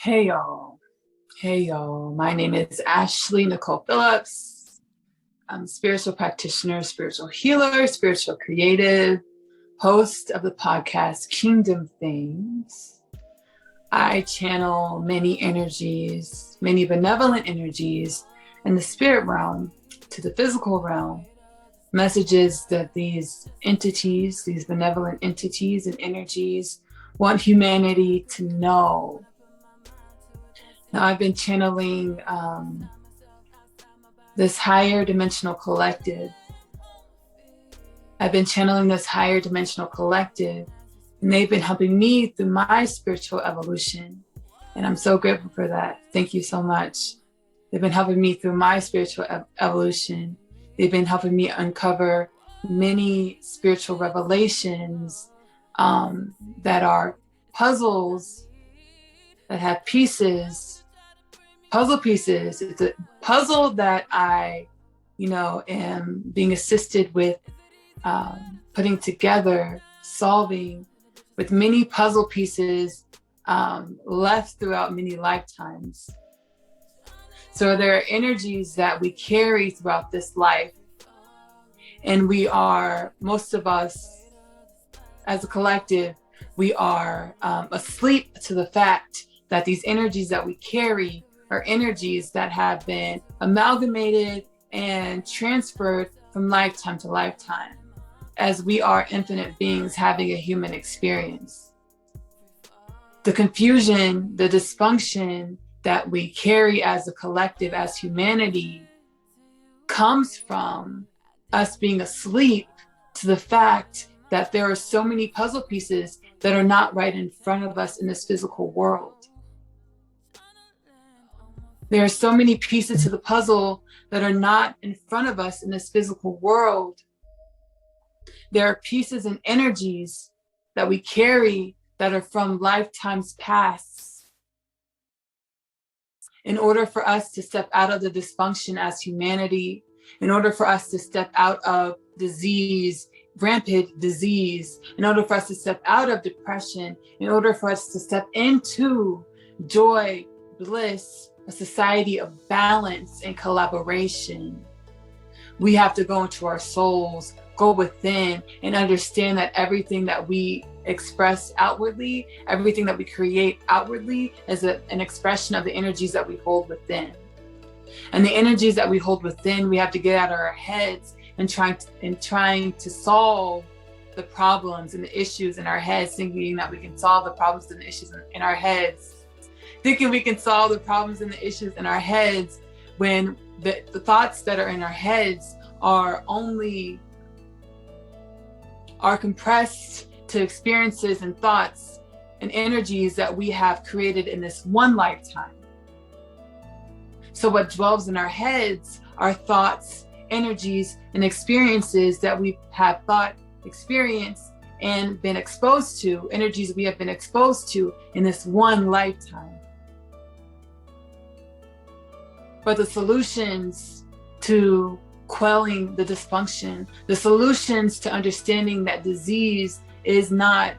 Hey y'all. Hey y'all. My name is Ashley Nicole Phillips. I'm a spiritual practitioner, spiritual healer, spiritual creative, host of the podcast Kingdom Things. I channel many energies, many benevolent energies in the spirit realm to the physical realm. Messages that these entities, these benevolent entities and energies want humanity to know. Now, I've been channeling this higher dimensional collective. And they've been helping me through my spiritual evolution. And I'm so grateful for that. Thank you so much. They've been helping me through my spiritual evolution. They've been helping me uncover many spiritual revelations that are puzzles that have puzzle pieces. It's a puzzle that I, am being assisted with putting together, solving with many puzzle pieces left throughout many lifetimes. So there are energies that we carry throughout this life. And most of us as a collective, we are asleep to the fact that these energies that we carry are energies that have been amalgamated and transferred from lifetime to lifetime, as we are infinite beings having a human experience. The confusion, the dysfunction that we carry as a collective, as humanity, comes from us being asleep to the fact that there are so many puzzle pieces that are not right in front of us in this physical world. There are so many pieces to the puzzle that are not in front of us in this physical world. There are pieces and energies that we carry that are from lifetimes past. In order for us to step out of the dysfunction as humanity, in order for us to step out of disease, rampant disease, in order for us to step out of depression, in order for us to step into joy, bliss, a society of balance and collaboration, we have to go into our souls, go within, and understand that everything that we express outwardly, everything that we create outwardly is an expression of the energies that we hold within. And the energies that we hold within, we have to get out of our heads and trying to solve the problems and the issues in our heads, thinking that we can solve the problems and the issues in our heads. Thinking we can solve the problems and the issues in our heads when the thoughts that are in our heads are compressed to experiences and thoughts and energies that we have created in this one lifetime. So what dwells in our heads are thoughts, energies, and experiences that we have thought, experienced, and been exposed to, energies we have been exposed to in this one lifetime. But the solutions to quelling the dysfunction, the solutions to understanding that disease is not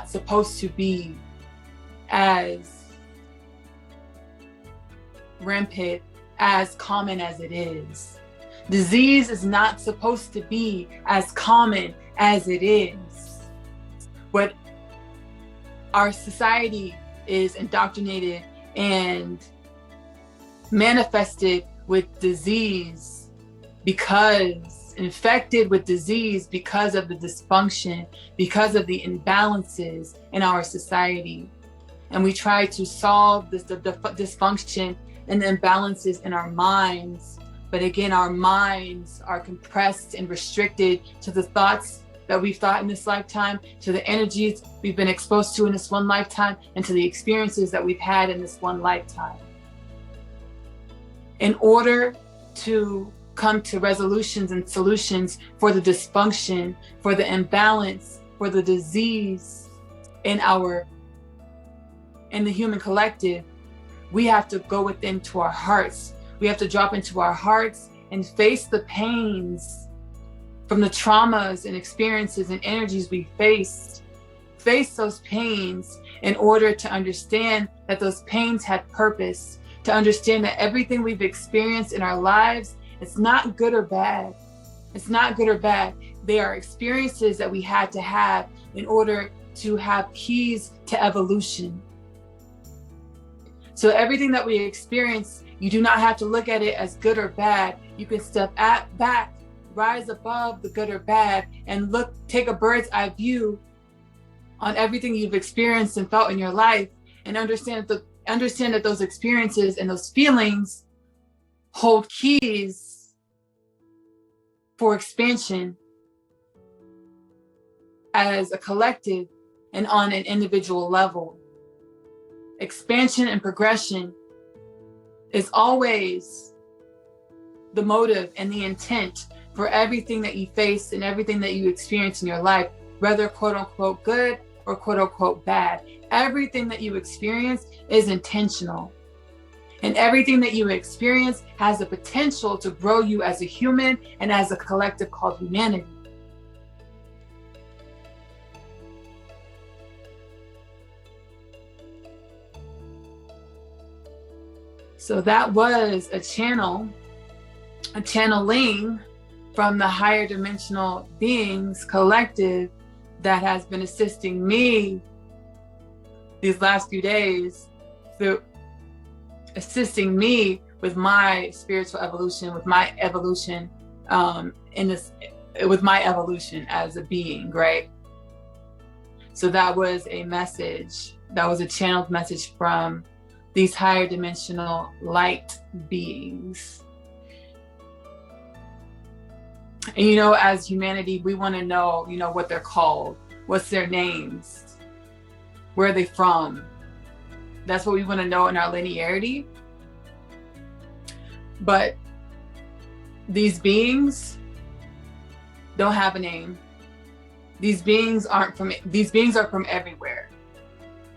supposed to be as rampant, as common as it is. Disease is not supposed to be as common as it is. What our society is indoctrinated and manifested with disease, infected with disease because of the dysfunction, because of the imbalances in our society. And we try to solve the dysfunction and the imbalances in our minds. But again, our minds are compressed and restricted to the thoughts that we've thought in this lifetime, to the energies we've been exposed to in this one lifetime, and to the experiences that we've had in this one lifetime. In order to come to resolutions and solutions for the dysfunction, for the imbalance, for the disease in the human collective, we have to go within to our hearts. We have to drop into our hearts and face the pains from the traumas and experiences and energies we face those pains in order to understand that those pains had purpose, to understand that everything we've experienced in our lives, it's not good or bad. It's not good or bad. They are experiences that we had to have in order to have keys to evolution. So everything that we experience, you do not have to look at it as good or bad. You can step back, rise above the good or bad, and take a bird's eye view on everything you've experienced and felt in your life, and understand that those experiences and those feelings hold keys for expansion as a collective and on an individual level. Expansion and progression is always the motive and the intent for everything that you face and everything that you experience in your life, whether quote unquote good or quote unquote bad. Everything that you experience is intentional. And everything that you experience has the potential to grow you as a human and as a collective called humanity. So that was a channeling from the higher dimensional beings collective that has been assisting me these last few days, through assisting me with my spiritual evolution, with my evolution with my evolution as a being, right? So that was a message, that was a channeled message from these higher dimensional light beings. And as humanity, we want to know, what they're called, what's their names, where are they from. That's what we want to know in our linearity. But these beings don't have a name. These beings are from everywhere.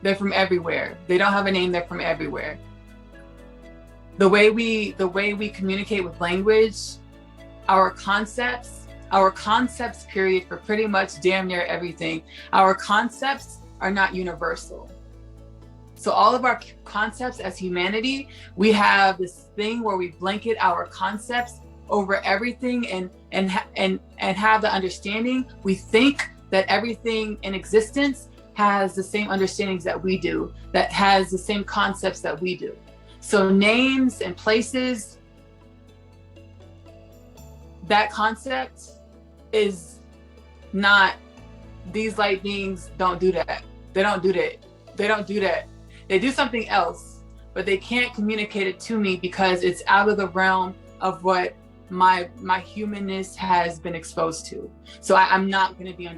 They're from everywhere. They don't have a name, they're from everywhere. The way we communicate with language, our concepts period, for pretty much damn near everything, our concepts are not universal. So all of our concepts as humanity, we have this thing where we blanket our concepts over everything and have the understanding. We think that everything in existence has the same understandings that we do, that has the same concepts that we do. So names and places, that concept is not, these light beings don't do that. They don't do that. They don't do that. They do something else, but they can't communicate it to me because it's out of the realm of what my humanness has been exposed to. So I'm not going to be I'm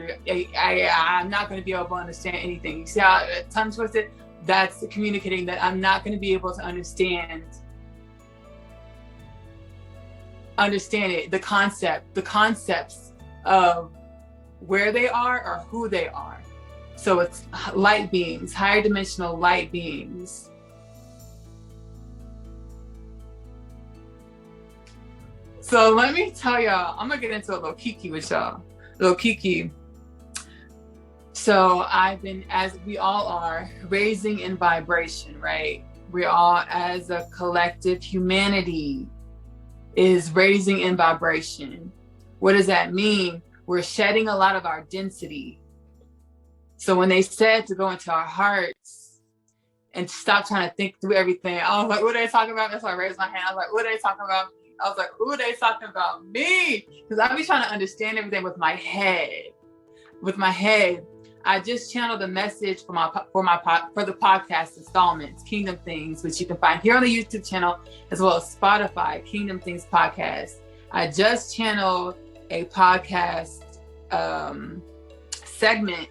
not going to be able to understand anything. You see how tongue twisted? That's communicating that I'm not going to be able to understand it, the concepts of where they are or who they are. So it's light beings, higher dimensional light beings. So let me tell y'all, I'm gonna get into a little kiki with y'all. Little kiki. So I've been, as we all are, raising in vibration, right? We all, as a collective humanity, is raising in vibration. What does that mean? We're shedding a lot of our density. So when they said to go into our hearts and stop trying to think through everything, I was like, what are they talking about? That's why I raised my hand. I was like, what are they talking about? I was like, who are they talking about? Me? Because I be trying to understand everything with my head. With my head. I just channeled a message for the podcast installments, Kingdom Things, which you can find here on the YouTube channel, as well as Spotify, Kingdom Things Podcast. I just channeled a podcast segment.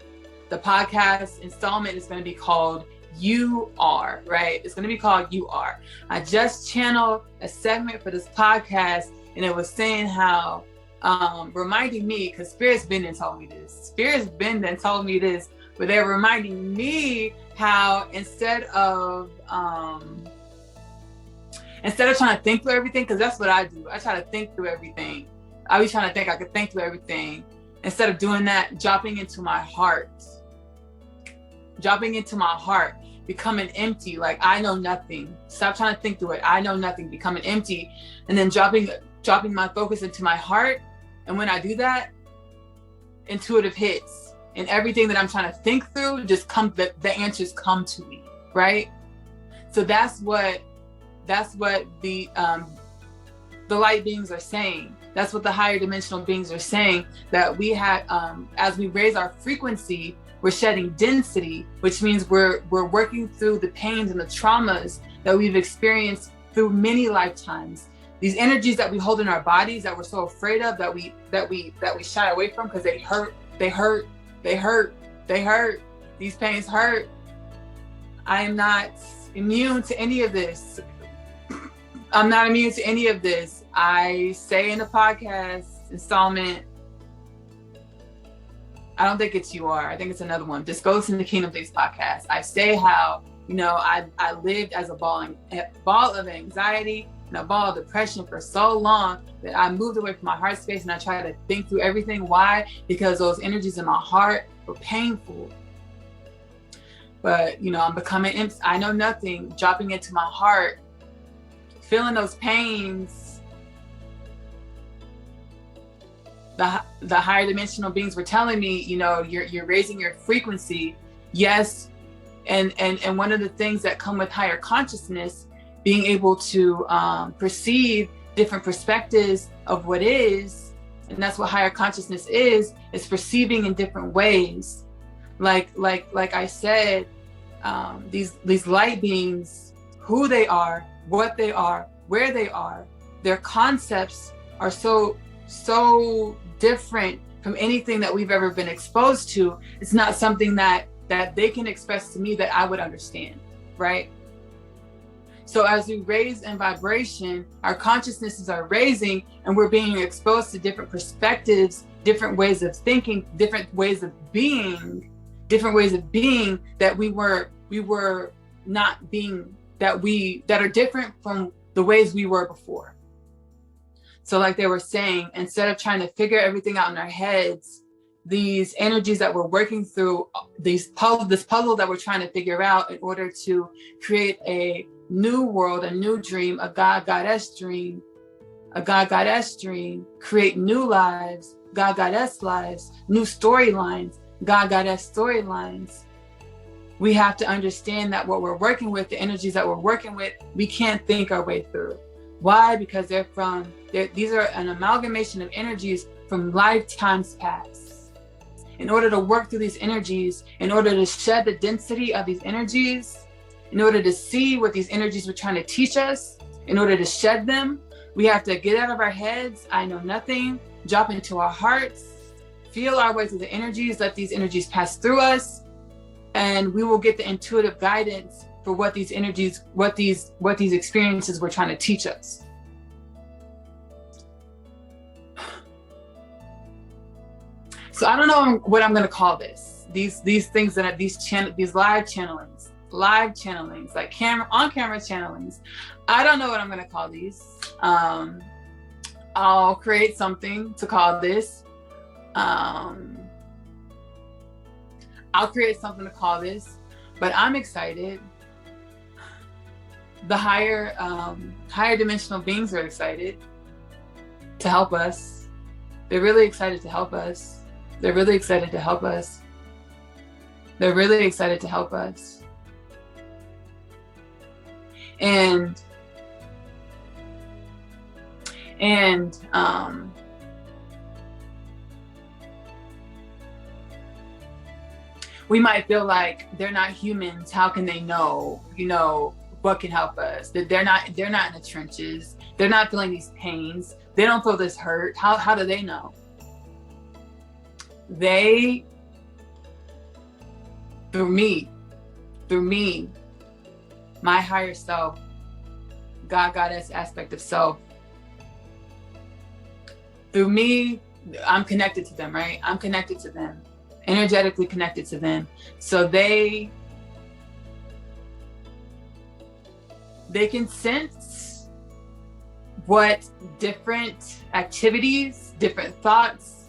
The podcast installment is going to be called You Are, right? It's going to be called You Are. I just channeled a segment for this podcast, and it was saying how, reminding me, because Spirit's been and told me this, but they're reminding me how instead of trying to think through everything, because that's what I do. I try to think through everything I be trying to think I could think through everything. Instead of doing that, dropping into my heart, becoming empty. Like, I know nothing. Stop trying to think through it. I know nothing, becoming empty. And then dropping my focus into my heart. And when I do that, intuitive hits, and everything that I'm trying to think through just comes, the answers come to me, right? So that's what the light beings are saying. That's what the higher dimensional beings are saying, that we have, as we raise our frequency, we're shedding density, which means we're working through the pains and the traumas that we've experienced through many lifetimes. These energies that we hold in our bodies that we're so afraid of, that we shy away from because they hurt. These pains hurt. I am not immune to any of this. I'm not immune to any of this. I say in the podcast installment, I don't think it's You Are. I think it's another one. Just go listen to Kingdom Things podcast. I say how, I lived as a ball of anxiety and a ball of depression for so long that I moved away from my heart space and I tried to think through everything. Why? Because those energies in my heart were painful. But, I'm becoming empty. I know nothing, dropping into my heart, feeling those pains. The higher dimensional beings were telling me, you're raising your frequency. Yes. And one of the things that come with higher consciousness, being able to perceive different perspectives of what is, and that's what higher consciousness is perceiving in different ways. Like I said, these light beings, who they are, what they are, where they are, their concepts are so different from anything that we've ever been exposed to. It's not something that they can express to me that I would understand, right? So as we raise in vibration, our consciousnesses are raising, and we're being exposed to different perspectives, different ways of thinking, different ways of being that we were not being, that are different from the ways we were before. So like they were saying, instead of trying to figure everything out in our heads, these energies that we're working through, this puzzle that we're trying to figure out in order to create a new world, a new dream, a God-Goddess dream, create new lives, God-Goddess lives, new storylines, God-Goddess storylines. We have to understand that what we're working with, the energies that we're working with, we can't think our way through. Why? Because these are an amalgamation of energies from lifetimes past. In order to work through these energies, in order to shed the density of these energies, in order to see what these energies were trying to teach us, in order to shed them, we have to get out of our heads, I know nothing, drop into our hearts, feel our way through the energies, let these energies pass through us, and we will get the intuitive guidance for what these energies, what these experiences were trying to teach us. So I don't know what I'm going to call this. These things that are these live channelings, like on-camera channelings. I don't know what I'm going to call these. I'll create something to call this. I'll create something to call this, but I'm excited. The higher dimensional beings are excited to help us. They're really excited to help us. They're really excited to help us. They're really excited to help us. And we might feel like they're not humans. How can they know, what can help us? That they're not in the trenches. They're not feeling these pains. They don't feel this hurt. How do they know? They, through me, my higher self, God-Goddess aspect of self, through me, I'm connected to them, right? I'm connected to them, energetically connected to them. So they can sense what different activities, different thoughts,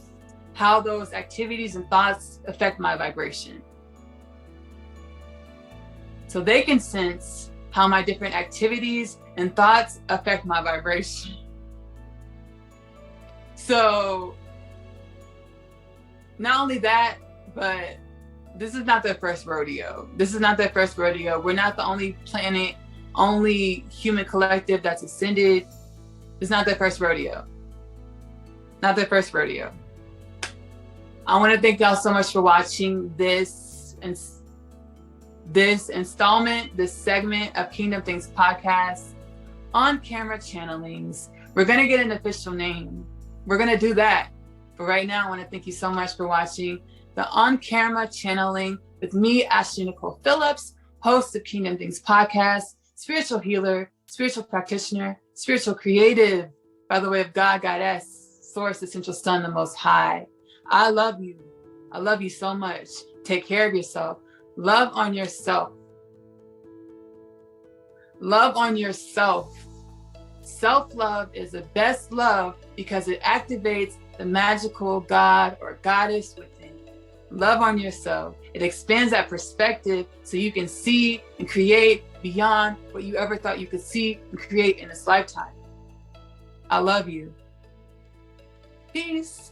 how those activities and thoughts affect my vibration. So they can sense how my different activities and thoughts affect my vibration. So not only that, but this is not their first rodeo. This is not their first rodeo. We're not the only planet, only human collective that's ascended. It's not their first rodeo. Not their first rodeo. I want to thank y'all so much for watching this installment, this segment of Kingdom Things podcast, on camera channelings. We're going to get an official name. We're going to do that. But right now, I want to thank you so much for watching the on-camera channeling with me, Ashley Nicole Phillips, host of Kingdom Things podcast, spiritual healer, spiritual practitioner, spiritual creative, by the way of God, Goddess, Source, Essential Sun, the Most High. I love you. I love you so much. Take care of yourself. Love on yourself. Love on yourself. Self-love is the best love because it activates the magical God or goddess within. Love on yourself. It expands that perspective so you can see and create beyond what you ever thought you could see and create in this lifetime. I love you. Peace.